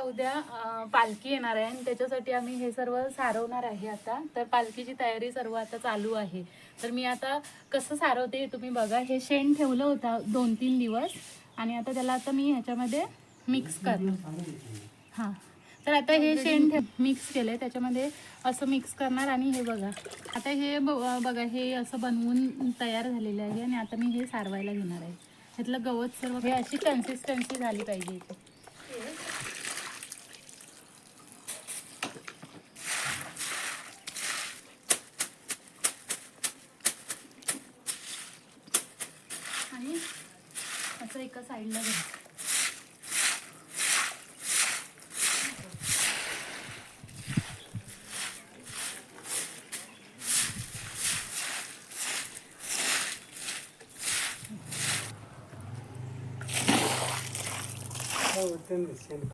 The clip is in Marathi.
उद्या पालखी येणार आहे आणि त्याच्यासाठी आम्ही हे सर्व सारवणार आहे आता. तर पालखीची तयारी सर्व आता चालू आहे. तर मी आता कसं सारवते तुम्ही बघा. हे शेण ठेवलं होतं 2-3 दिवस आणि आता त्याला आता मी ह्याच्यामध्ये मिक्स करणार. हां, तर आता हे शेण मिक्स केलं आहे त्याच्यामध्ये असं मिक्स करणार. आणि हे बघा आता हे बघा हे असं बनवून तयार झालेलं आहे आणि आता मी हे सारवायला घेणार आहे. ह्यातलं गवत सर्व हे अशी कन्सिस्टन्सी झाली पाहिजे इथे. आणि असं एका साईडला घ्या. हो,